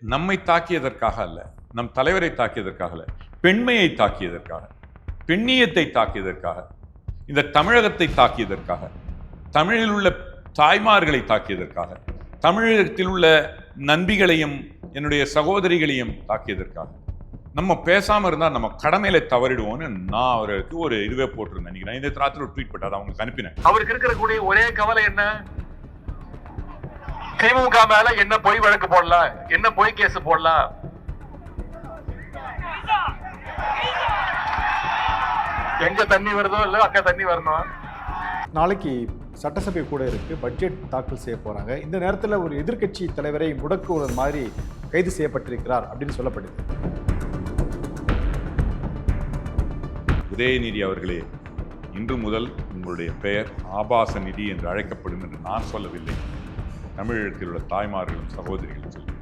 நம்மை தாக்கியதற்காக அல்ல, நம் தலைவரை தாக்கியதற்காக அல்ல, பெண்மையை தாக்கியதற்காக, பெண்ணியத்தை தாக்கியதற்காக, இந்த தமிழகத்தை தாக்கியதற்காக, தமிழில் உள்ள தாய்மார்களை தாக்கியதற்காக, தமிழகத்தில் உள்ள நண்பிகளையும் என்னுடைய சகோதரிகளையும் தாக்கியதற்காக நம்ம பேசாம இருந்தா நம்ம கடமையில தவறிடுவோம்னு நான் அவருக்கு ஒரு இதுவே போட்டிருந்தேன். நினைக்கிறேன் இந்த ராத்திரி ஒரு ட்வீட் போட்டு அவங்களுக்கு அனுப்பினேன். அவருக்கு இருக்கிற கூடிய ஒரே கவலை என்ன? திமுக மேல என்ன பொய் வழக்கு போடலாம், என்ன பொய் கேஸ் போடலாம். எங்க தண்ணி வருதோ இல்ல அக்கா தண்ணி வரணும். நாளைக்கு சட்டசபை கூட இருக்கு, பட்ஜெட் தாக்கல் செய்ய போறாங்க. இந்த நேரத்தில் ஒரு எதிர்க்கட்சி தலைவரை முடக்குவது மாதிரி கைது செய்யப்பட்டிருக்கிறார் அப்படின்னு சொல்லப்படுது. உதயநிதி அவர்களே, இன்று முதல் உங்களுடைய பெயர் ஆபாச நிதி என்று அழைக்கப்படும் என்று நான் சொல்லவில்லை, தமிழகத்தில் உள்ள தாய்மார்களும் சகோதரிகளும் சொல்லி.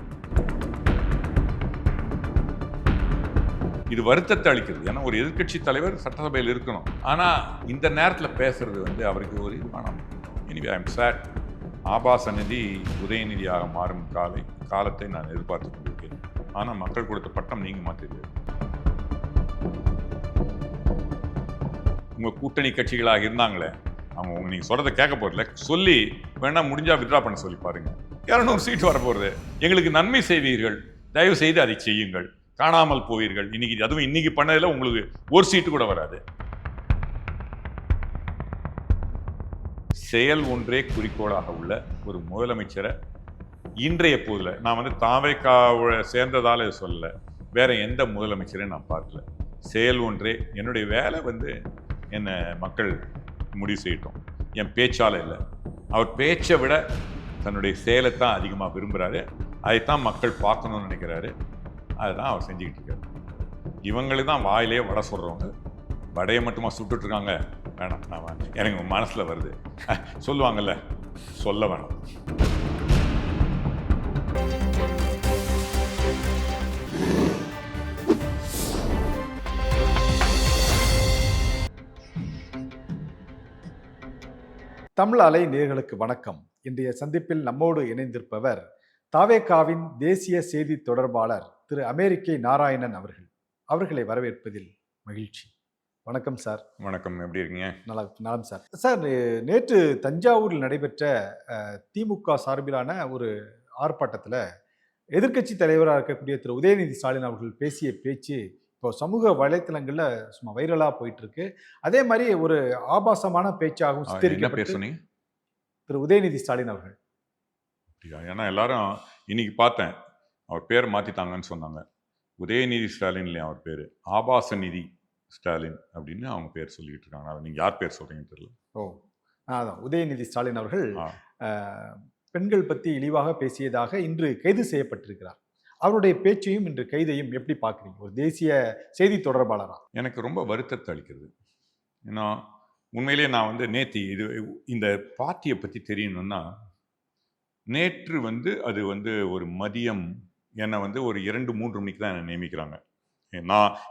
இது வருத்தத்தை அளிக்கிறது. ஏன்னா ஒரு எதிர்க்கட்சி தலைவர் சட்டசபையில் இருக்கணும், ஆனா இந்த நேரத்தில் பேசுறது அவருக்கு ஒரு இதுவானம். Anyway I am sad. ஆபாச நிதி உதயநிதியாக மாறும் காலத்தை நான் எதிர்பார்த்து கொண்டிருக்கிறேன். ஆனால் மக்கள் கொடுத்த பட்டம் நீங்க மாற்றிடுது. உங்க கூட்டணி கட்சிகளாக இருந்தாங்களே, அவங்க நீங்க சொல்றதை கேட்க போறதில்ல, சொல்லி வேணா முடிஞ்சா வித்ரா பண்ண சொல்லி பாருங்க. 200 சீட் வர போறது. எங்களுக்கு நன்மை செய்வீர்கள், தயவு செய்து அதை செய்யுங்கள். காணாமல் போவீர்கள். அதுவும் இன்னைக்கு பண்ணதில் உங்களுக்கு ஒரு சீட்டு கூட வராது. செயல் ஒன்றே குறிக்கோளாக உள்ள ஒரு முதலமைச்சரை இன்றைய போதில் நான் தாவேக்காவை சேர்ந்ததால சொல்லல, வேற எந்த முதலமைச்சரையும் நான் பார்க்கல. செயல் ஒன்றே. என்னுடைய வேலை என்னை மக்கள் முடிவு செய்யட்டும். என் பேச்சால இல்லை. அவர் பேச்சை விட தன்னுடைய செயலைத்தான் அதிகமாக விரும்புகிறாரு. அதைத்தான் மக்கள் பார்க்கணும்னு நினைக்கிறாரு. அதுதான் அவர் செஞ்சுக்கிட்டு இருக்காரு. இவங்களுக்கு தான் வாயிலே வடை சொல்கிறவங்க. வடையை மட்டுமா சுட்டுட்டு இருக்காங்க. வேணாம், நான் எனக்கு மனசில் வருது சொல்லுவாங்கல்ல, சொல்ல வேணாம். தமிழ் அலை நேயர்களுக்கு வணக்கம். இன்றைய சந்திப்பில் நம்மோடு இணைந்திருப்பவர் தாவேகாவின் தேசிய செய்தி தொடர்பாளர் திரு அமெரிக்கை நாராயணன் அவர்கள். அவர்களை வரவேற்பதில் மகிழ்ச்சி. வணக்கம் சார். வணக்கம், எப்படி இருக்கீங்க? நலம் சார். சார், நேற்று தஞ்சாவூரில் நடைபெற்ற திமுக சார்பிலான ஒரு ஆர்ப்பாட்டத்தில் எதிர்க்கட்சி தலைவராக இருக்கக்கூடிய திரு உதயநிதி ஸ்டாலின் அவர்கள் பேசிய பேச்சு இப்போ சமூக வலைத்தளங்களில் சும்மா வைரலாக போயிட்டு இருக்கு. அதே மாதிரி ஒரு ஆபாசமான பேச்சாகவும் சித்தரிக்கப்பட்டு திரு உதயநிதி ஸ்டாலின் அவர்கள். ஏன்னா எல்லாரும் இன்னைக்கு பார்த்தேன், அவர் பேரை மாற்றிட்டாங்கன்னு சொன்னாங்க. உதயநிதி ஸ்டாலின் இல்லையா அவர் பேர், ஆபாச நிதி ஸ்டாலின் அப்படின்னு அவங்க பேர் சொல்லிட்டு இருக்காங்க. அதை நீங்கள் யார் பேர் சொல்றீங்கன்னு தெரியல. அதான் உதயநிதி ஸ்டாலின் அவர்கள் பெண்கள் பற்றி இழிவாக பேசியதாக இன்று கைது செய்யப்பட்டிருக்கிறார். அவருடைய பேச்சையும் இன்று கைதையும் எப்படி பார்க்குறீங்க ஒரு தேசிய செய்தி தொடர்பாளராக? எனக்கு ரொம்ப வருத்தத்தை அளிக்கிறது. ஏன்னா உண்மையிலேயே நான் நேற்று இந்த பார்ட்டியை பற்றி தெரியணும்னா, நேற்று அது ஒரு மதியம் என்னை ஒரு 2-3 மணிக்கு தான் என்னை நியமிக்கிறாங்க.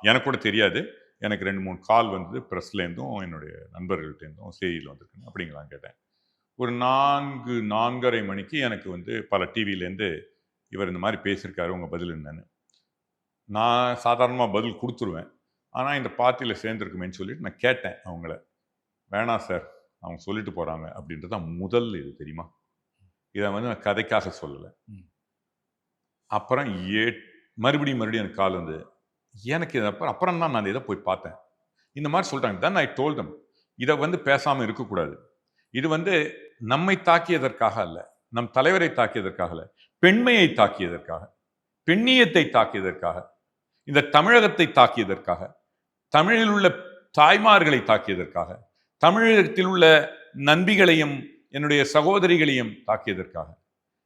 எனக்கு கூட தெரியாது. எனக்கு 2-3 கால் ப்ரெஸ்லேருந்தும் என்னுடைய நண்பர்கள்ட்டேருந்தும் செய்தியில் வந்திருக்குன்னு. அப்படிங்களான்னு கேட்டேன். ஒரு 4-4:30 மணிக்கு எனக்கு பல டிவிலேருந்து இவர் இந்த மாதிரி பேசியிருக்காரு, உங்கள் பதில் என்னன்னு. நான் சாதாரணமாக பதில் கொடுத்துருவேன். ஆனால் இந்த பார்ட்டியில் சேர்ந்துருக்குமேன்னு சொல்லிட்டு நான் கேட்டேன் அவங்கள. வேணாம் சார், அவங்க சொல்லிட்டு போகிறாங்க அப்படின்றது தான் முதல் இது, தெரியுமா? இதை நான் கதைக்காக சொல்லலை. அப்புறம் மறுபடியும் எனக்கு கால் எனக்கு அப்புறம் தான் நான் இதை போய் பார்த்தேன். இந்த மாதிரி சொல்லிட்டாங்க. தான் ஐ டோல்ட் தம், இதை பேசாமல் இருக்கக்கூடாது. இது நம்மை தாக்கியதற்காக அல்ல, நம் தலைவரை தாக்கியதற்காக அல்ல, பெண்மையை தாக்கியதற்காக, பெண்ணியத்தை தாக்கியதற்காக, இந்த தமிழகத்தை தாக்கியதற்காக, தமிழில் உள்ள தாய்மார்களை தாக்கியதற்காக, தமிழகத்தில் உள்ள நண்பிகளையும் என்னுடைய சகோதரிகளையும் தாக்கியதற்காக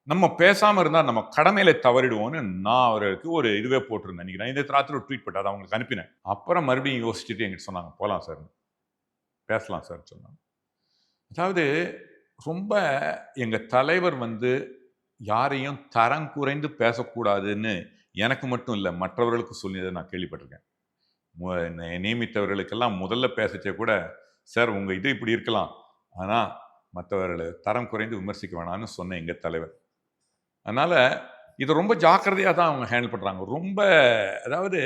நம்ம பேசாம இருந்தா நம்ம கடமையில தவறிடுவோம்னு நான் அவருக்கு ஒரு இதுவே போட்டிருந்தேன். நினைக்கிறேன் இந்த ராத்திரி ஒரு ட்வீட் போட்டு அதை அவங்களுக்கு அனுப்பினேன். அப்புறம் மறுபடியும் யோசிச்சுட்டு எங்கிட்ட சொன்னாங்க, போகலாம் சார், பேசலாம் சார் சொன்னாங்க. அதாவது ரொம்ப எங்க தலைவர் யாரையும் தரம் குறைந்து பேசக்கூடாதுன்னு எனக்கு மட்டும் இல்லை, மற்றவர்களுக்கு சொல்லியதை நான் கேள்விப்பட்டிருக்கேன். நியமித்தவர்களுக்கெல்லாம் முதல்ல பேசச்சே கூட, சார் உங்கள் இது இப்படி இருக்கலாம், ஆனால் மற்றவர்களை தரம் குறைந்து விமர்சிக்க வேணாம்னு சொன்ன எங்கள் தலைவர். அதனால் இதை ரொம்ப ஜாக்கிரதையாக தான் அவங்க ஹேண்டில் பண்ணுறாங்க. ரொம்ப அதாவது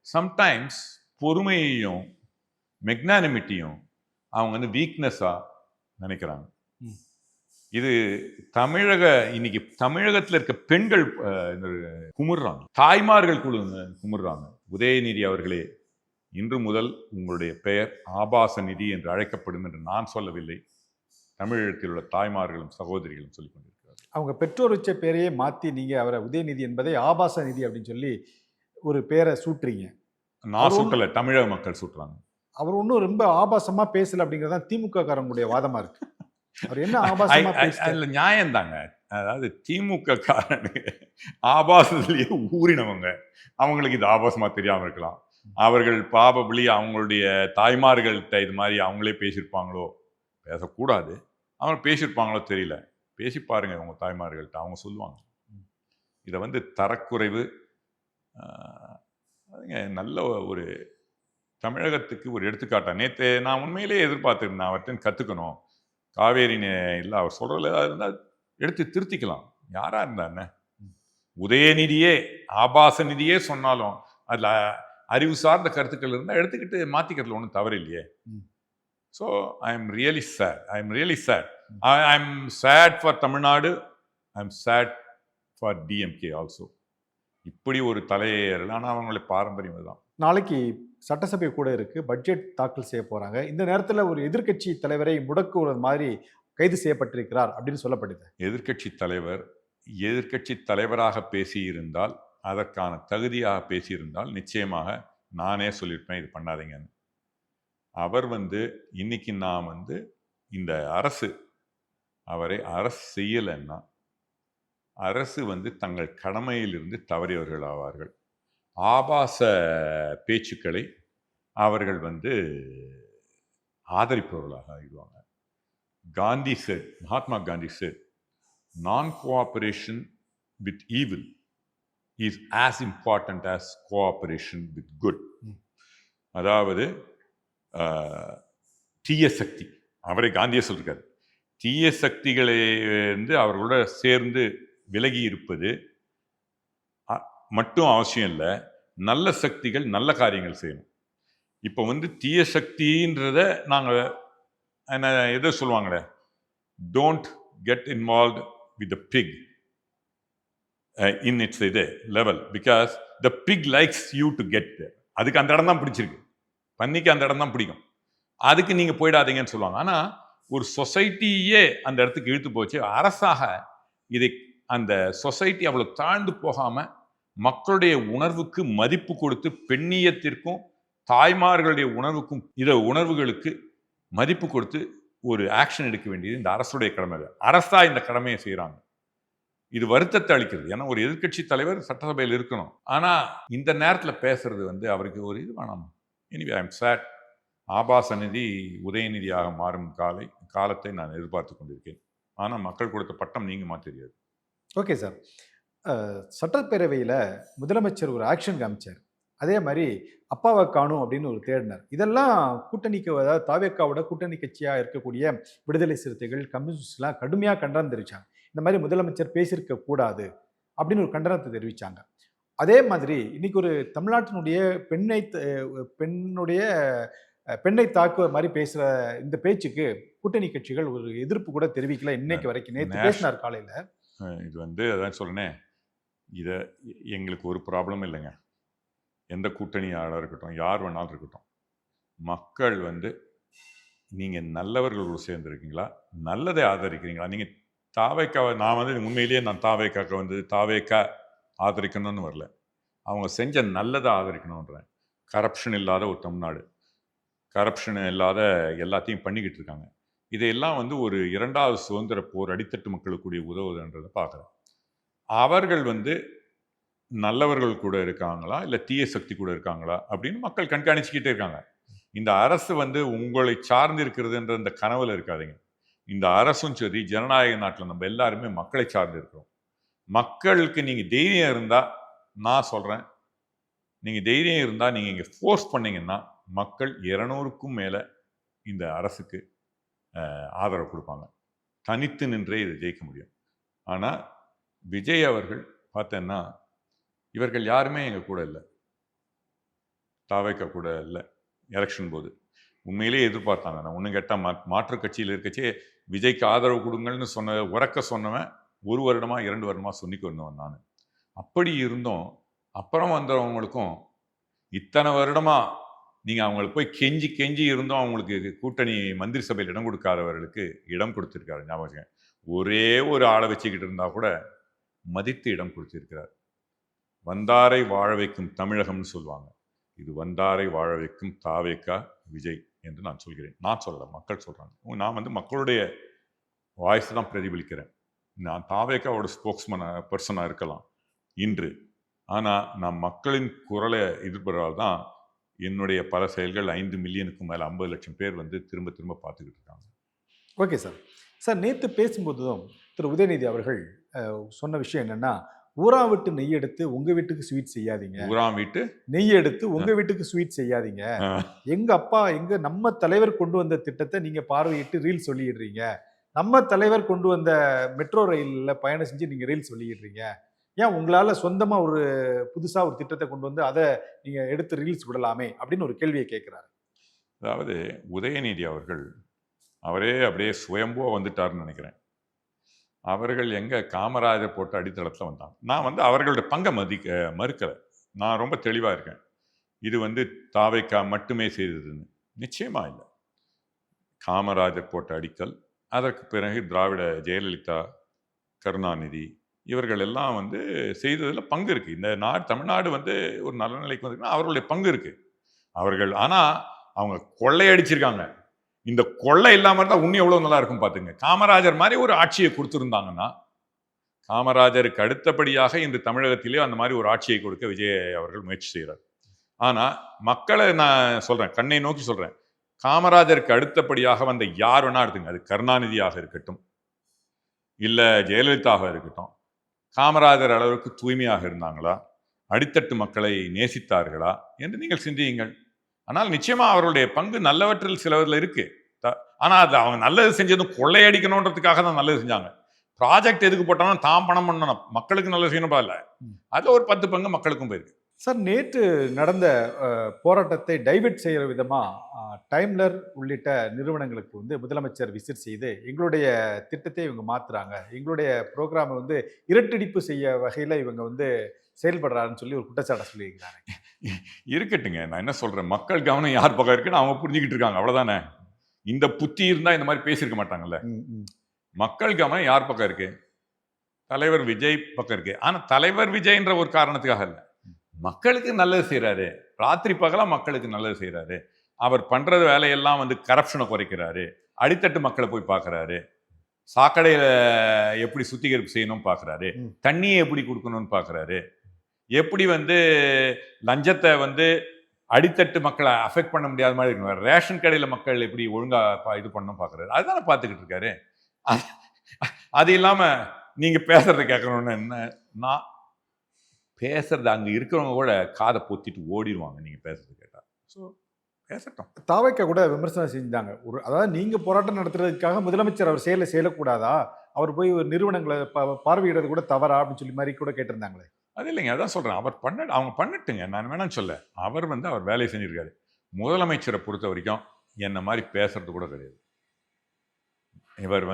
சம்டைம்ஸ் பொறுமையையும் மெக்னானிமிட்டியும் அவங்க வந்து வீக்னஸாக நினைக்கிறாங்க. ம். இது இன்னைக்கு தமிழகத்தில் இருக்க பெண்கள் குமுறுறாங்க, தாய்மார்கள் குமுறுறாங்க. உதயநிதி அவர்களே, இன்று முதல் உங்களுடைய பெயர் ஆபாச நிதி என்று அழைக்கப்படும் என்று நான் சொல்லவில்லை, தமிழகத்தில் உள்ள தாய்மார்களும் சகோதரிகளும் சொல்லிக் கொண்டிருக்கிறார்கள். அவங்க பெற்றோர் வச்ச பேரையே மாற்றி நீங்கள் அவரை உதயநிதி என்பதை ஆபாச நிதி அப்படின்னு சொல்லி ஒரு பேரை சூட்டுறீங்க. நான் சூட்டல, தமிழக மக்கள் சூட்டுறாங்க. அவர் ஒன்றும் ரொம்ப ஆபாசமா பேசல அப்படிங்கிறது தான் திமுக காரங்களுடைய வாதமா இருக்கு. அவர் என்ன ஆபாசமா பேசல? அதுல நியாயம் தாங்க. அதாவது திமுக காரனுக்கு ஆபாசத்திலேயே ஊறினவங்க, அவங்களுக்கு இது ஆபாசமா தெரியாம இருக்கலாம். அவர்கள் பாபபிளி அவங்களுடைய தாய்மார்கள்ட்ட இது மாதிரி அவங்களே பேசியிருப்பாங்களோ, பேசக்கூடாது, அவங்க பேசியிருப்பாங்களோ தெரியல. பேசி பாருங்க உங்க தாய்மார்கள்ட்ட, அவங்க சொல்லுவாங்க. இதை வந்து தரக்குறைவு, நல்ல ஒரு தமிழகத்துக்கு ஒரு எடுத்துக்காட்டா. நேற்று நான் உண்மையிலேயே எதிர்பார்த்துருந்தேன், அவர்கிட்ட கற்றுக்கணும். காவேரி இல்லை, அவர் சொல்றதுல ஏதாவது இருந்தால் எடுத்து திருத்திக்கலாம். யாரா இருந்தா உதயநிதியே ஆபாச நிதியே சொன்னாலும் அதில் அறிவு சார்ந்த கருத்துக்கள் இருந்தால் எடுத்துக்கிட்டு மாற்றிக்கிறதுல ஒன்றும் தவறு இல்லையே. So I am really chat. I am chat for Tamil Nadu. I am chat for DMK also. இப்படி ஒரு தலையேறல். ஆனால் அவங்களுடைய பாரம்பரியம் இதுதான். நாளைக்கு சட்டசபை கூட இருக்கு, பட்ஜெட் தாக்கல் செய்ய போறாங்க. இந்த நேரத்தில் ஒரு எதிர்க்கட்சி தலைவரை முடக்குவது மாதிரி கைது செய்யப்பட்டிருக்கிறார் அப்படின்னு சொல்லப்படுது. எதிர்க்கட்சி தலைவராக பேசியிருந்தால், அதற்கான தகுதியாக பேசியிருந்தால் நிச்சயமாக நானே சொல்லியிருப்பேன் இது பண்ணாதீங்கன்னு. அவர் இன்னைக்கு நான் இந்த அரசு அவரை அரசு செய்யலைன்னா அரசு தங்கள் கடமையிலிருந்து தவறியவர்கள் ஆவார்கள். ஆபாச பேச்சுக்களை அவர்கள் ஆதரிப்பவர்களாக ஆகிடுவாங்க. Mahatma Gandhi said, non-cooperation with evil is as important as cooperation with good. அதாவது தீய சக்தி, அவரை காந்தியை சொல்றாரு, தீய சக்திகளை அவர்களோட சேர்ந்து விலகி இருப்பது மட்டும் அவசியம் இல்லை, நல்ல சக்திகள் நல்ல காரியங்கள் செய்யணும். இப்போ தீய சக்தின்றத நாங்கள் எதை சொல்லுவாங்களே, don't get involve with the pig in its level, because the pig likes you to get there. அதுக்கு அந்த இடம் தான் பிடிச்சிருக்கு, பன்னிக்கு அந்த இடம் தான் பிடிக்கும், அதுக்கு நீங்கள் போயிடாதீங்கன்னு சொல்லுவாங்க. ஆனால் ஒரு சொசைட்டியே அந்த இடத்துக்கு இழுத்து போச்சு. அரசாக இதை அந்த சொசைட்டி அவ்வளோ தாழ்ந்து போகாமல் மக்களுடைய உணர்வுக்கு மதிப்பு கொடுத்து, பெண்ணியத்திற்கும் தாய்மார்களுடைய உணர்வுகளுக்கு மதிப்பு கொடுத்து ஒரு ஆக்ஷன் எடுக்க வேண்டியது இந்த அரசுடைய கடமை. அரசா இந்த கடமையை செய்யறாங்க. இது வருத்தத்தை அளிக்கிறது. ஏன்னா ஒரு எதிர்க்கட்சி தலைவர் சட்டசபையில் இருக்கணும், ஆனா இந்த நேரத்தில் பேசுறது அவருக்கு ஒரு இது வேணாம். Anyway I am sad. ஆபாச நிதி உதயநிதியாக மாறும் காலத்தை நான் எதிர்பார்த்து கொண்டிருக்கேன். ஆனால் மக்கள் கொடுத்த பட்டம் நீங்க தெரியாது. ஓகே சார், சட்டப்பேரவையில் முதலமைச்சர் ஒரு ஆக்ஷன் காமிச்சார். அதே மாதிரி அப்பாவை காணும் அப்படின்னு ஒரு தேடினார். இதெல்லாம் கூட்டணிக்கு, அதாவது தாவேக்காவோட கூட்டணி கட்சியாக இருக்கக்கூடிய விடுதலை சிறுத்தைகள், கம்யூனிஸ்ட்லாம் கடுமையாக கண்டனம் தெரிவித்தாங்க. இந்த மாதிரி முதலமைச்சர் பேசியிருக்க கூடாது அப்படின்னு ஒரு கண்டனத்தை தெரிவித்தாங்க. அதே மாதிரி இன்னைக்கு ஒரு தமிழ்நாட்டினுடைய பெண்ணை தாக்குவ மாதிரி பேசுகிற இந்த பேச்சுக்கு கூட்டணி கட்சிகள் ஒரு எதிர்ப்பு கூட தெரிவிக்கல இன்னைக்கு வரைக்கும். நேற்று பேசினார் காலையில். இது அதான் சொல்றேனே, இதை எங்களுக்கு ஒரு ப்ராப்ளம் இல்லைங்க. எந்த கூட்டணியாளர் இருக்கட்டும், யார் வேணாலும் இருக்கட்டும், மக்கள் நீங்கள் நல்லவர்களோடு சேர்ந்துருக்கீங்களா, நல்லதை ஆதரிக்கிறீங்களா? நீங்கள் தாவேக்காவை, நான் உண்மையிலேயே நான் தாவேக்கா ஆதரிக்கணும்னு வரல, அவங்க செஞ்ச நல்லதை ஆதரிக்கணுன்றேன். கரப்ஷன் இல்லாத ஒரு தமிழ்நாடு, கரப்ஷன் இல்லாத எல்லாத்தையும் பண்ணிக்கிட்டு இருக்காங்க. இதையெல்லாம் ஒரு இரண்டாவது சுதந்திர போர் அடித்தட்டு மக்களுக்குரிய உதவுதுன்றதை பார்க்குறேன். அவர்கள் நல்லவர்கள் கூட இருக்காங்களா, இல்லை தீய சக்தி கூட இருக்காங்களா அப்படின்னு மக்கள் கண்காணிச்சுக்கிட்டே இருக்காங்க. இந்த அரசு உங்களை சார்ந்து இருக்கிறதுன்ற இந்த கனவுல இருக்காதீங்க. இந்த அரசும் சரி, ஜனநாயக நாட்டில் நம்ம எல்லாருமே மக்களை சார்ந்து இருக்கிறோம். மக்களுக்கு நீங்கள் தைரியம் இருந்தால், நான் சொல்கிறேன், நீங்கள் தைரியம் இருந்தால் நீங்கள் இங்கே ஃபோர்ஸ் பண்ணீங்கன்னா மக்கள் 200க்கும் மேலே இந்த அரசுக்கு ஆதரவு கொடுப்பாங்க. தனித்து நின்றே இதை ஜெயிக்க முடியும். ஆனால் விஜய் அவர்கள் பார்த்தேன்னா இவர்கள் யாருமே எங்கள் கூட இல்லை, தாவேக்கா கூட இல்லை எலெக்ஷன் போது. உண்மையிலேயே எதிர்பார்த்தாங்க. நான் ஒன்றும் கேட்டால் மாற்றுக் கட்சியில் இருக்கச்சே விஜய்க்கு ஆதரவு கொடுங்கள்னு உறக்க சொன்னவன் 1 வருடமா 2 வருடமா சொல்லிக்கு வந்தவன் நான். அப்படி இருந்தும் அப்புறம் வந்தவங்களுக்கும் இத்தனை வருடமா நீங்கள் அவங்களுக்கு போய் கெஞ்சி கெஞ்சி இருந்தும் அவங்களுக்கு கூட்டணி மந்திரி சபையில் இடம் கொடுக்காதவர்களுக்கு இடம் கொடுத்துருக்காரு. ஞாபகம், ஒரே ஒரு ஆளை வச்சுக்கிட்டு இருந்தால் கூட மதித்து இடம் கொடுத்திருக்கிறார். வந்தாரை வாழ வைக்கும் தமிழகம்னு சொல்லுவாங்க. இது வந்தாரை வாழ வைக்கும் தாவேக்கா விஜய் என்று நான் சொல்கிறேன். நான் சொல்லலை, மக்கள் சொல்கிறாங்க. நான் மக்களுடைய வாய்ஸ் தான் பிரதிபலிக்கிறேன். நான் தாவேக்காவோட பர்சனாக இருக்கலாம் இன்று, ஆனால் நான் மக்களின் குரலை எதிர்பார்த்தால் தான் என்னுடைய பல செயல்கள் 5 மில்லியனுக்கும் மேலே 50 லட்சம் பேர் திரும்ப திரும்ப பார்த்துக்கிட்டு இருக்காங்க. Okay sir. சார், நேற்று பேசும்போதும் திரு உதயநிதி அவர்கள் சொன்ன விஷயம் என்னன்னா, ஊரா விட்டு நெய் எடுத்து உங்க வீட்டுக்கு ஸ்வீட் செய்யாதீங்க, ஊரா வீட்டு நெய் எடுத்து உங்க வீட்டுக்கு ஸ்வீட் செய்யாதீங்க, நம்ம தலைவர் கொண்டு வந்த திட்டத்தை நீங்க பார்வையிட்டு ரீல் சொல்லிடுறீங்க, நம்ம தலைவர் கொண்டு வந்த மெட்ரோ ரயில்ல பயணம் செஞ்சு நீங்க ரீல் சொல்லிடுறீங்க, ஏன் உங்களால சொந்தமா ஒரு புதுசா ஒரு திட்டத்தை கொண்டு வந்து அதை நீங்க எடுத்து ரீல்ஸ் விடலாமே அப்படின்னு ஒரு கேள்வியை கேட்கிறாரு. அதாவது உதயநிதி அவர்கள் அவரே அப்படியே சுயம்புவா வந்துட்டாருன்னு நினைக்கிறேன். அவர்கள் எங்க காமராஜர் போட்ட அடித்தளத்தில் வந்தாங்க. நான் அவர்களுடைய பங்கை மறுக்கலை. நான் ரொம்ப தெளிவாக இருக்கேன். இது தாவேக்கா மட்டுமே செய்ததுன்னு நிச்சயமா இல்லை. காமராஜர் போட்ட அடிக்கல், அதற்கு பிறகு திராவிட ஜெயலலிதா, கருணாநிதி இவர்கள் எல்லாம் செய்ததில் பங்கு இருக்குது. இந்த தமிழ்நாடு ஒரு நல்ல நிலைக்கு வந்திருக்குன்னா அவர்களுடைய பங்கு இருக்குது. அவர்கள் ஆனால் அவங்க கொள்ளையடிச்சிருக்காங்க. இந்த கொள்ளை இல்லாமல் இருந்தால் இன்னும் எவ்வளோ நல்லா இருக்கும் பார்த்துங்க. காமராஜர் மாதிரி ஒரு ஆட்சியை கொடுத்துருந்தாங்கன்னா, காமராஜருக்கு அடுத்தபடியாக இன்று தமிழகத்திலே அந்த மாதிரி ஒரு ஆட்சியை கொடுக்க விஜய் அவர்கள் முயற்சி செய்கிறார். ஆனால் மக்களை நான் சொல்கிறேன், கண்ணை நோக்கி சொல்கிறேன், காமராஜருக்கு அடுத்தபடியாக வந்த யார் வேணா எடுத்துங்க, அது கருணாநிதியாக இருக்கட்டும் இல்லை ஜெயலலிதாவாக இருக்கட்டும், காமராஜர் அளவுக்கு தூய்மையாக இருந்தாங்களா, அடித்தட்டு மக்களை நேசித்தார்களா என்று நீங்கள் சிந்தியுங்கள். ஆனால் நிச்சயமா அவர்களுடைய பங்கு நல்லவற்றில் சிலவரில் இருக்கு. ஆனால் அது அவங்க நல்லது செஞ்சதும் கொள்ளையடிக்கணுன்றதுக்காக தான் நல்லது செஞ்சாங்க. ப்ராஜெக்ட் எதுக்கு போட்டாலும் தான் பணம் பண்ணணும், மக்களுக்கு நல்லது செய்யணும் பாருல, அதில் ஒரு 10 பங்கு மக்களுக்கும் போயிருக்கு. சார், நேற்று நடந்த போராட்டத்தை டைவெர்ட் செய்கிற விதமாக டைம்லர் உள்ளிட்ட நிறுவனங்களுக்கு முதலமைச்சர் விசிட் செய்து எங்களுடைய திட்டத்தை இவங்க மாற்றுறாங்க, எங்களுடைய ப்ரோக்ராமை இரட்டடிப்பு செய்ய வகையில் இவங்க செயல்படுறாருன்னு சொல்லி ஒரு குற்றச்சாட்டை சொல்லியிருக்கிறாங்க. இருக்கட்டுங்க, நான் என்ன சொல்கிறேன், மக்கள் கவனம் யார் பக்கம் இருக்குன்னு அவங்க புரிஞ்சுக்கிட்டு இருக்காங்க, அவ்வளோதானே. இந்த புத்தி இருந்தால் இந்த மாதிரி பேசியிருக்க மாட்டாங்கல்ல. மக்கள் கவனம் யார் பக்கம் இருக்கு? தலைவர் விஜய் பக்கம் இருக்கு. ஆனால் தலைவர் விஜய்ன்ற ஒரு காரணத்துக்காக இல்லை, மக்களுக்கு நல்லது செய்கிறாரு, ராத்திரி பகலாக மக்களுக்கு நல்லது செய்கிறாரு. அவர் பண்ணுறது வேலையெல்லாம் கரப்ஷனை குறைக்கிறாரு, அடித்தட்டு மக்களை போய் பார்க்குறாரு, சாக்கடையில் எப்படி சுத்திகரிப்பு செய்யணும்னு பார்க்குறாரு, தண்ணியை எப்படி கொடுக்கணும்னு பார்க்குறாரு, எப்படி லஞ்சத்தை அடித்தட்டு மக்களை அஃபெக்ட் பண்ண முடியாத மாதிரி இருக்கணும், ரேஷன் கடையில் மக்கள் எப்படி ஒழுங்காக இது பண்ணணும் பார்க்குறாரு. அதுதானே பார்த்துக்கிட்டு இருக்காரு. அது இல்லாமல் நீங்கள் பேசுகிறத கேட்கணுன்னு என்ன, நான் பேசுறது அங்கே இருக்கிறவங்க கூட காதை பொத்திட்டு ஓடிடுவாங்க நீங்கள் பேசுறது கேட்டால். ஸோ பேசட்டும். தாவேக்கா கூட விமர்சனம் செஞ்சாங்க. அதாவது நீங்கள் போராட்டம் நடத்துறதுக்காக முதலமைச்சர் அவர் செய்யக்கூடாதா, அவர் போய் ஒரு நிறுவனங்களை பார்வையிடுறது கூட தவறா அப்படின்னு சொல்லி மாதிரி கூட கேட்டிருந்தாங்களே. அது இல்லைங்க, அதான் சொல்கிறேன், அவங்க பண்ணட்டுங்க, நான் வேணான்னு சொல்ல. அவர் அவர் வேலையை செஞ்சுருக்காரு. முதலமைச்சரை பொறுத்த வரைக்கும் என்ன மாதிரி பேசுறது கூட கிடையாது. இவர்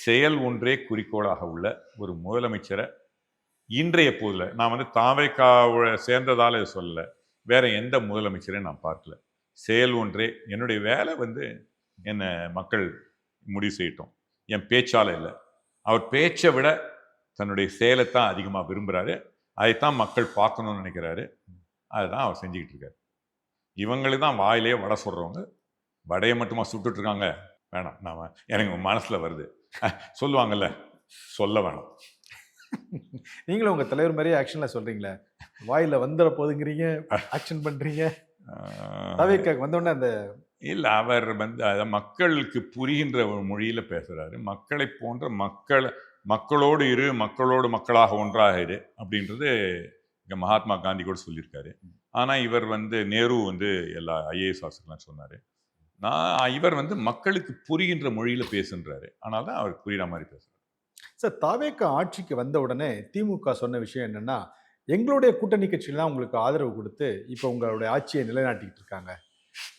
செயல் ஒன்றே குறிக்கோளாக உள்ள ஒரு முதலமைச்சரை இன்றைய போதில் நான் தாவேக்காவை சேர்ந்ததால் இதை சொல்லலை, வேற எந்த முதலமைச்சரையும் நான் பார்க்கல. செயல் ஒன்றே, என்னுடைய வேலை என்னை மக்கள் முடிவு செய்யட்டும், என் பேச்சால் இல்லை. அவர் பேச்சை விட தன்னுடைய செயலைத்தான் அதிகமாக விரும்புகிறாரு, அதைத்தான் மக்கள் பார்க்கணும்னு நினைக்கிறாரு, அதுதான் அவர் செஞ்சுக்கிட்டு இருக்காரு. இவங்களுக்கு தான் வாயிலே வடை சொல்கிறவங்க, வடையை மட்டுமா சுட்டுட்ருக்காங்க. வேணாம், நான் எனக்கு மனசில் வருது சொல்லுவாங்கல்ல, சொல்ல வேணாம். நீங்களும் உங்கள் தலைவர் மாதிரியே ஆக்ஷனில் சொல்கிறீங்களே, வாயில் வந்துட போதுங்கிறீங்க, ஆக்ஷன் பண்ணுறீங்க. வந்தோடனே அந்த இல்லை, அவர் அதை மக்களுக்கு புரிகின்ற ஒரு மொழியில் பேசுகிறாரு. மக்களை போன்ற மக்களோடு இரு, மக்களோடு மக்களாக ஒன்றாக இரு அப்படின்றது இங்கே மகாத்மா காந்தி கூட சொல்லியிருக்காரு. ஆனால் இவர் நேரு எல்லா IAS ஆஃபீஸர்லாம் சொன்னார். இவர் மக்களுக்கு புரிகின்ற மொழியில் பேசுன்றாரு, ஆனால் தான் அவர் புரிகிற மாதிரி பேசுகிறார். சார், தாவேக ஆட்சிக்கு வந்த உடனே திமுக சொன்ன விஷயம் என்னன்னா, எங்களுடைய கூட்டணி கட்சிகள் தான் உங்களுக்கு ஆதரவு கொடுத்து இப்போ உங்களுடைய ஆட்சியை நிலைநாட்டிக்கிட்டு இருக்காங்க.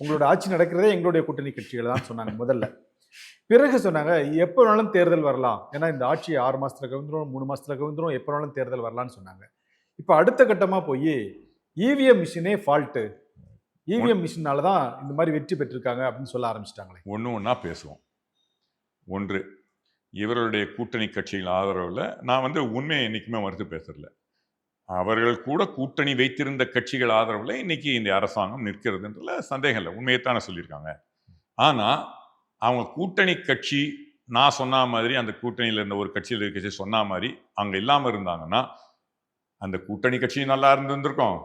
உங்களோட ஆட்சி நடக்கிறதே எங்களுடைய கூட்டணி கட்சிகள் தான் சொன்னாங்க முதல்ல. பிறகு சொன்னாங்க, எப்போ வேணாலும் தேர்தல் வரலாம். ஏன்னா இந்த ஆட்சி 6 மாசத்துல கவிழ்ந்துரும், 3 மாசத்துல கவிழ்ந்துரும், எப்போ வேணாலும் தேர்தல் வரலாம்னு சொன்னாங்க. இப்போ அடுத்த கட்டமா போய் இவிஎம் மிஷினே ஃபால்ட்டு. இவிஎம் மிஷினால தான் இந்த மாதிரி வெற்றி பெற்றிருக்காங்க அப்படின்னு சொல்ல ஆரம்பிச்சிட்டாங்களே. ஒன்றா பேசுவோம். ஒன்று, இவர்களுடைய கூட்டணி கட்சிகள் ஆதரவில் நான் வந்து உண்மையை என்றைக்குமே மறுத்து பேசுறதில்ல. அவர்கள் கூட கூட்டணி வைத்திருந்த கட்சிகள் ஆதரவில் இன்னைக்கு இந்த அரசாங்கம் நிற்கிறதுன்றதுல சந்தேகம் இல்லை. உண்மையைத்தானே சொல்லியிருக்காங்க. ஆனால் அவங்க கூட்டணி கட்சி நான் சொன்ன மாதிரி அந்த கூட்டணியில் இருந்த ஒரு கட்சியில் இருக்க கட்சி சொன்ன மாதிரி அங்கே இல்லாமல் இருந்தாங்கன்னா அந்த கூட்டணி கட்சி நல்லா இருந்திருக்கும்.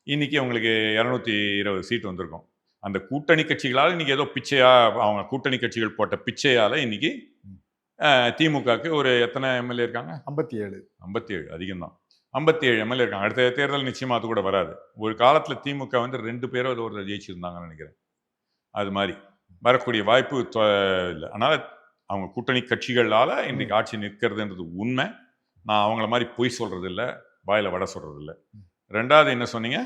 இன்னைக்கு அவங்களுக்கு 220 சீட் வந்திருக்கும். அந்த கூட்டணி கட்சிகளால் இன்னைக்கு ஏதோ பிச்சையா அவங்க கூட்டணி கட்சிகள் போட்ட பிச்சையால இன்னைக்கு திமுகவுக்கு ஒரு எத்தனை எம்எல்ஏ இருக்காங்க? 57. 57 அதிகம்தான். 57 எம்எல்ஏ இருக்காங்க. அடுத்த தேர்தல் நிச்சயமா அது கூட வராது. ஒரு காலத்தில் திமுக வந்து 2 பேரோ அது ஒரு ஜெயிச்சிருந்தாங்கன்னு நினைக்கிறேன். அது மாதிரி வரக்கூடிய வாய்ப்பு இல்லை. அதனால அவங்க கூட்டணி கட்சிகளால இன்றைக்கு ஆட்சி நிற்கிறதுன்றது உண்மை. நான் அவங்கள மாதிரி பொய் சொல்றது இல்லை, வாயில வடை சொல்றது இல்லை. ரெண்டாவது என்ன சொன்னீங்க?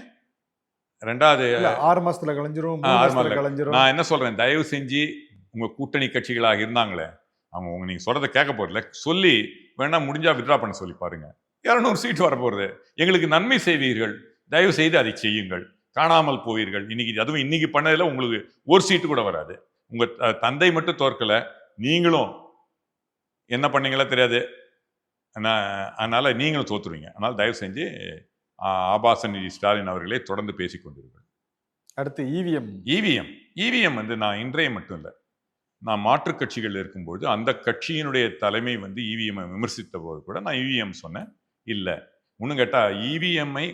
ரெண்டாவது 6 மாசத்துல கலைஞ்சிரும், 3 மாசத்துல கலைஞ்சிரும். நான் என்ன சொல்றேன், தயவு செஞ்சு உங்க கூட்டணி கட்சிகளாக இருந்தாங்களே அவங்க நீங்க சொல்றதை கேட்க போறதில்ல. சொல்லி வேணா முடிஞ்சா வித்ரா பண்ண சொல்லி பாருங்க. 200 சீட் வர போறது. எங்களுக்கு நன்மை செய்வீர்கள், தயவு செய்து அதை செய்யுங்கள். காணாமல் போவீர்கள். அதுவும் இன்னைக்கு பண்ணதில் உங்களுக்கு ஒரு சீட்டு கூட வராது. உங்க தந்தை மட்டும் தோற்கல, நீங்களும் என்ன பண்ணீங்களா தெரியாது. அதனால நீங்களும் தோத்துருவீங்க. அதனால தயவு செஞ்சு ஆபாச நிதி ஸ்டாலின் அவர்களே தொடர்ந்து பேசிக் கொண்டிருக்கிறார். அடுத்து இவிஎம் வந்து நான் இன்றைய மட்டும் இல்லை, நான் மாற்றுக் கட்சிகள் இருக்கும்போது அந்த கட்சியினுடைய தலைமை வந்து இவிஎம்ஐ விமர்சித்த போது கூட நான் இவிஎம் சொன்னேன். இல்லை, இன்னும் கேட்டால் இவிஎம்ஐ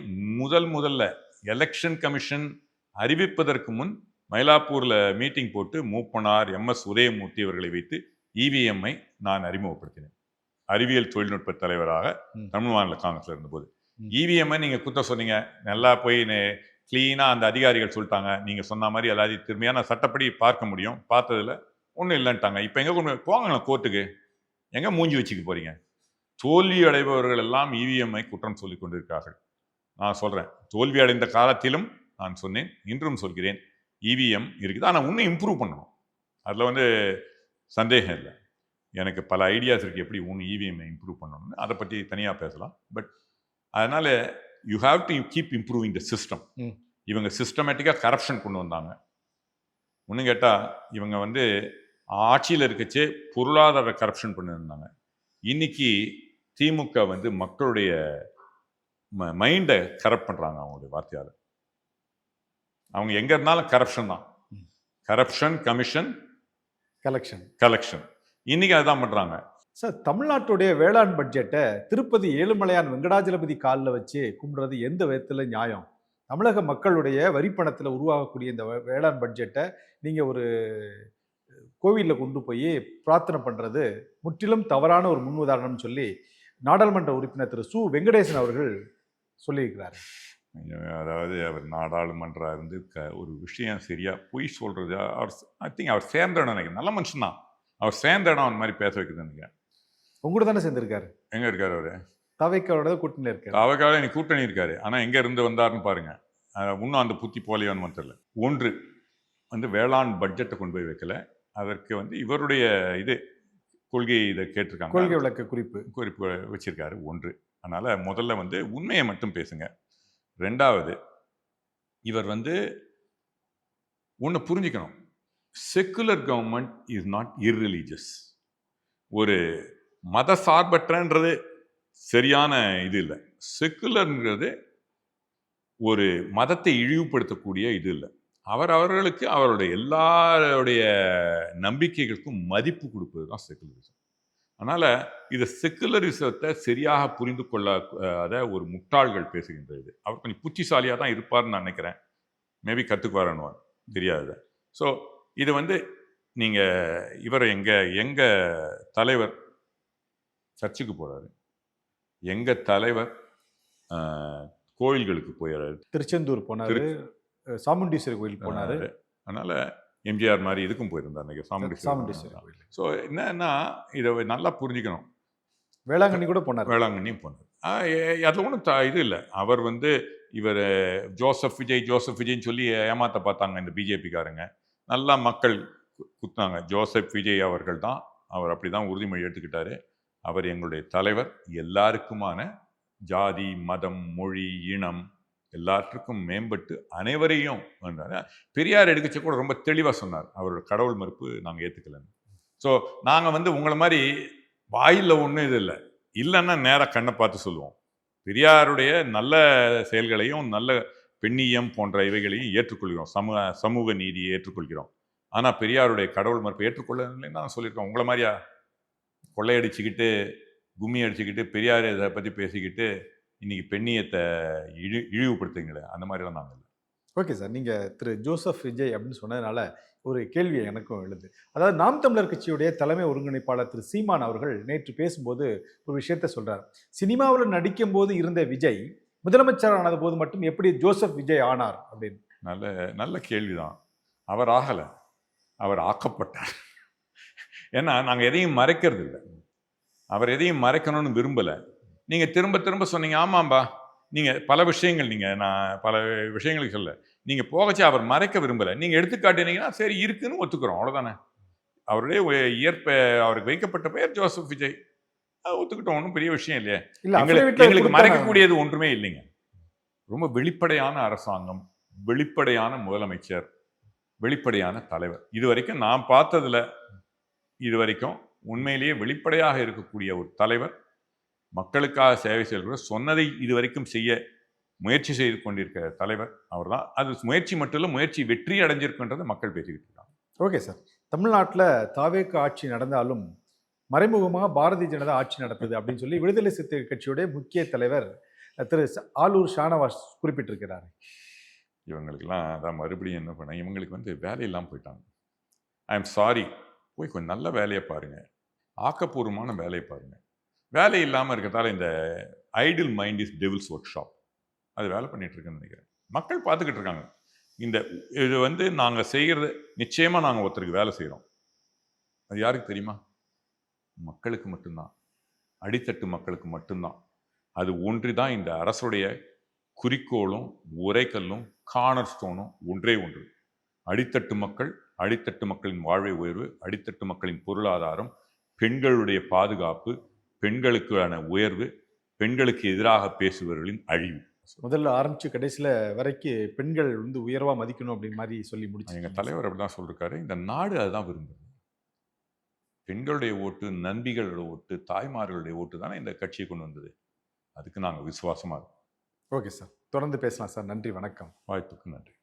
முதல்ல எலெக்ஷன் கமிஷன் அறிவிப்பதற்கு முன் மயிலாப்பூர்ல மீட்டிங் போட்டு மூப்பனார் MS உதயமூர்த்தி அவர்களை வைத்து இவிஎம்ஐ நான் அறிமுகப்படுத்தினேன். அறிவியல் தொழில்நுட்ப தலைவராக தமிழ் மாநில காங்கிரஸ்ல இருந்தபோது இவிஎம்ஐ நீங்க குத்த சொன்னீங்க. நல்லா போய் கிளீனா அந்த அதிகாரிகள் சொல்லிட்டாங்க, நீங்க சொன்ன மாதிரி எல்லாத்தையும் திரும்பியான சட்டப்படி பார்க்க முடியும். பார்த்ததுல ஒன்றும் இல்லைன்ட்டாங்க. இப்போ எங்க கொண்டு போங்களேன் கோர்ட்டுக்கு, எங்க மூஞ்சி வச்சுக்க போறீங்க? தோல்வி அடைபவர்கள் எல்லாம் இவிஎம்ஐ குற்றம் சொல்லிக் கொண்டிருக்கிறார்கள். நான் சொல்றேன், தோல்வி அடைந்த காலத்திலும் நான் சொன்னேன், இன்றும் சொல்கிறேன், இவிஎம் இருக்குது. ஆனால் இன்னும் இம்ப்ரூவ் பண்ணணும். அதில் வந்து சந்தேகம் இல்லை. எனக்கு பல ஐடியாஸ் இருக்குது எப்படி இன்னும் இவிஎம்ஐ இம்ப்ரூவ் பண்ணணும்னு. அதை பற்றி தனியாக பேசலாம். பட் அதனால you have to keep improving the system. இவங்க சிஸ்டமேட்டிக்காக கரப்ஷன் கொண்டு வந்தாங்க. இன்னும் கேட்டால் இவங்க வந்து ஆட்சியில் இருக்கச்சே பொருளாதார கரப்ஷன் பண்ணியிருந்தாங்க. இன்னைக்கு திமுக வந்து மக்களுடைய மைண்டை கரப்ட் பண்ணுறாங்க அவங்களுடைய வார்த்தையால். அவங்க எங்கே இருந்தாலும் கரப்ஷன் தான். Corruption, commission, collection. இன்னைக்கு அதுதான் பண்ணுறாங்க. சார், தமிழ்நாட்டுடைய வேளாண் பட்ஜெட்டை திருப்பதி ஏழுமலையான் வெங்கடாஜலபதி காலில் வச்சு கும்பிடுறது எந்த விதத்தில் நியாயம்? தமிழக மக்களுடைய வரிப்பணத்தில் உருவாகக்கூடிய இந்த வேளாண் பட்ஜெட்டை நீங்கள் ஒரு கோவிலில் கொண்டு போய் பிரார்த்தனை பண்ணுறது முற்றிலும் தவறான ஒரு முன் உதாரணம்னு சொல்லி நாடாளுமன்ற உறுப்பினர் திரு சு வெங்கடேசன் அவர்கள் சொல்லியிருக்கிறார். அதாவது அவர் நாடாளுமன்றம் இருந்து ஒரு விஷயம் சரியா பொய் சொல்றது, அவர் ஐ திங்க் அவர் சேர்ந்த இடம் நினைக்கிறேன். நல்ல மனுஷன் தான். அவர் சேர்ந்த இடம் அந்த மாதிரி பேச வைக்குது நினைக்கிறேன். உங்களோட தானே சேர்ந்திருக்காரு? எங்க இருக்காரு அவரு? தவைக்காவோட கூட்டணி இருக்காரு. தவைக்காவோட நீ கூட்டணி இருக்காரு. ஆனா எங்க இருந்து வந்தாருன்னு பாருங்க. இன்னும் அந்த புத்தி போலியோன்னு தெரியல. ஒன்று வந்து வேளாண் பட்ஜெட்டை கொண்டு போய் வைக்கல. அதற்கு வந்து இவருடைய இது கொள்கை இதை கேட்டிருக்காங்க, கொள்கை விளக்க குறிப்பு வச்சிருக்காரு. ஒன்று. அதனால முதல்ல வந்து உண்மையை மட்டும் பேசுங்க. ரெண்டாவது, இவர் வந்து ஒன்று புரிஞ்சுக்கணும், செக்குலர் கவர்மெண்ட் இஸ் நாட் இர்ரிலீஜியஸ். ஒரு மத சார்பற்றன்றது சரியான இது இல்லை. செக்குலர்ங்கிறது ஒரு மதத்தை இழிவுபடுத்தக்கூடிய இது இல்லை. அவர்களுக்கு அவருடைய எல்லாருடைய நம்பிக்கைகளுக்கும் மதிப்பு கொடுப்பது தான் செக்குலரிசம். அதனால இது செக்குலரிசத்தை சரியாக புரிந்து கொள்ளாத ஒரு முட்டாள்கள் பேசுகின்ற இது. அவர் கொஞ்சம் புத்திசாலியாக தான் இருப்பார்னு நான் நினைக்கிறேன். மேபி கற்றுக்குவாருன்னு தெரியாது. ஸோ இது வந்து நீங்கள் இவர் எங்கள் தலைவர் சர்ச்சுக்கு போகிறாரு, எங்கள் தலைவர் கோயில்களுக்கு போயிடுறாரு. திருச்செந்தூர் போனார், சாமுண்டீஸ்வரர் கோயில் போனார். அதனால் எம்ஜிஆர் மாதிரி இதுக்கும் போயிருந்தார் சாமுண்டீஸ்வரர் கோயில். ஸோ என்னன்னா இதை நல்லா புரிஞ்சுக்கணும். வேளாங்கண்ணி கூட போனார். வேளாங்கண்ணியும் போனார். அதில் ஒன்றும் இது இல்லை. அவர் வந்து இவர் ஜோசப் விஜய்ன்னு சொல்லி ஏமாத்த பார்த்தாங்க இந்த பிஜேபிக்காரங்க. நல்லா மக்கள் குத்தாங்க. ஜோசப் விஜய் அவர்கள் தான், அவர் அப்படி தான் உறுதிமொழி எடுத்துக்கிட்டாரு. அவர் எங்களுடைய தலைவர், எல்லாருக்குமான ஜாதி, மதம், மொழி, இனம் எல்லாற்றுக்கும் மேம்பட்டு அனைவரையும் வந்தார். பெரியார் எடுக்கச்ச கூட ரொம்ப தெளிவாக சொன்னார், அவரோட கடவுள் மறுப்பு நாங்கள் ஏற்றுக்கலன்னு. ஸோ நாங்கள் வந்து உங்களை மாதிரி வாயில் ஒன்றும் இது இல்லை, இல்லைன்னா நேராக கண்ணை பார்த்து சொல்லுவோம். பெரியாருடைய நல்ல செயல்களையும் நல்ல பெண்ணியம் போன்ற இவைகளையும் ஏற்றுக்கொள்கிறோம், சமூக நீதியை ஏற்றுக்கொள்கிறோம். ஆனால் பெரியாருடைய கடவுள் மறுப்பை ஏற்றுக்கொள்ளலைன்னு தான் சொல்லியிருக்கோம். உங்களை மாதிரியா கொள்ளையடிச்சுக்கிட்டு கும்மி அடிச்சுக்கிட்டு பெரியார் இதை பற்றி பேசிக்கிட்டு இன்னைக்கு பெண்ணியத்தை இழிவுபடுத்துங்களே, அந்த மாதிரிலாம் நாங்கள் இல்லை. ஓகே சார், நீங்கள் திரு ஜோசப் விஜய் அப்படின்னு சொன்னதுனால ஒரு கேள்வி எனக்கும் எழுது. அதாவது நாம் தமிழர் கட்சியுடைய தலைமை ஒருங்கிணைப்பாளர் திரு சீமான் அவர்கள் நேற்று பேசும்போது ஒரு விஷயத்த சொல்றார். சினிமாவில் நடிக்கும் போது இருந்த விஜய் முதலமைச்சர் ஆனது போது மட்டும் எப்படி ஜோசப் விஜய் ஆனார் அப்படின்னு. நல்ல கேள்விதான். அவர் ஆகலை, அவர் ஆக்கப்பட்டார். ஏன்னா நாங்கள் எதையும் மறைக்கிறது இல்லை, அவர் எதையும் மறைக்கணும்னு விரும்பலை. நீங்கள் திரும்ப திரும்ப சொன்னீங்க, ஆமாம்பா நீங்கள் பல விஷயங்கள், நான் பல விஷயங்களுக்கு சொல்ல, நீங்கள் போகச்சு அவர் மறைக்க விரும்பலை, நீங்கள் எடுத்துக்காட்டினீங்கன்னா சரி இருக்குன்னு ஒத்துக்கிறோம், அவ்வளோதானே. அவருடைய அவருக்கு வைக்கப்பட்ட பெயர் ஜோசப் விஜய், ஒத்துக்கிட்டோம், ஒன்றும் பெரிய விஷயம் இல்லையே. எங்களுக்கு மறைக்கக்கூடியது ஒன்றுமே இல்லைங்க. ரொம்ப வெளிப்படையான அரசாங்கம், வெளிப்படையான முதலமைச்சர், வெளிப்படையான தலைவர். இது வரைக்கும் நான் பார்த்ததுல இது வரைக்கும் உண்மையிலேயே வெளிப்படையாக இருக்கக்கூடிய ஒரு தலைவர், மக்களுக்காக சேவை செய்கிற, சொன்னதை இதுவரைக்கும் செய்ய முயற்சி செய்து கொண்டிருக்கிற தலைவர் அவர் தான். அது முயற்சி மட்டும் இல்லை, முயற்சி வெற்றி அடைஞ்சிருக்குன்றதை மக்கள் பேசிக்கிட்டு இருக்காங்க. ஓகே சார், தமிழ்நாட்டில் தாவேக ஆட்சி நடந்தாலும் மறைமுகமாக பாரதிய ஜனதா ஆட்சி நடத்துது அப்படின்னு சொல்லி விடுதலை சிறுத்தைகள் கட்சியுடைய முக்கிய தலைவர் திரு ஆலூர் ஷானவாஸ் குறிப்பிட்டிருக்கிறார். இவங்களுக்கெல்லாம் அதான் மறுபடியும் என்ன பண்ண, இவங்களுக்கு வந்து வேலையெல்லாம் போயிட்டாங்க. ஐ எம் சாரி, போய் கொஞ்சம் நல்ல வேலையை பாருங்கள், ஆக்கப்பூர்வமான வேலையை பாருங்கள். வேலை இல்லாமல் இருக்கிறதால இந்த idle mind is devil's workshop, அது வேலை பண்ணிட்டு இருக்குன்னு நினைக்கிறேன். மக்கள் பார்த்துக்கிட்டு இருக்காங்க. இது வந்து நாங்கள் செய்கிறது நிச்சயமாக நாங்கள் ஒருத்தருக்கு வேலை செய்கிறோம். அது யாருக்கு தெரியுமா? மக்களுக்கு மட்டும்தான், அடித்தட்டு மக்களுக்கு மட்டும்தான். அது ஒன்று தான் இந்த அரசுடைய குறிக்கோளும் உரைக்கல்லும் கார்னர் ஸ்டோனும் ஒன்றே ஒன்று. அடித்தட்டு மக்கள், அடித்தட்டு மக்களின் வாழ்வை உயர்வு, அடித்தட்டு மக்களின் பொருளாதாரம், பெண்களுடைய பாதுகாப்பு, பெண்களுக்கான உயர்வு, பெண்களுக்கு எதிராக பேசுபவர்களின் அழிவு. முதல்ல ஆரம்பிச்சு கடைசியில் வரைக்கும் பெண்கள் வந்து உயர்வா மதிக்கணும் அப்படின்னு மாதிரி சொல்லி முடிச்சு எங்கள் தலைவர் அப்படிதான் சொல்லிருக்காரு. இந்த நாடு அதுதான் விரும்புது. பெண்களுடைய ஓட்டு, நண்பிகளோட ஓட்டு, தாய்மார்களுடைய ஓட்டு தானே இந்த கட்சியை கொண்டு வந்தது. அதுக்கு நாங்கள் விசுவாசமா இருக்கோம். ஓகே சார், தொடர்ந்து பேசலாம் சார். நன்றி, வணக்கம். வாய்ப்புக்கு நன்றி.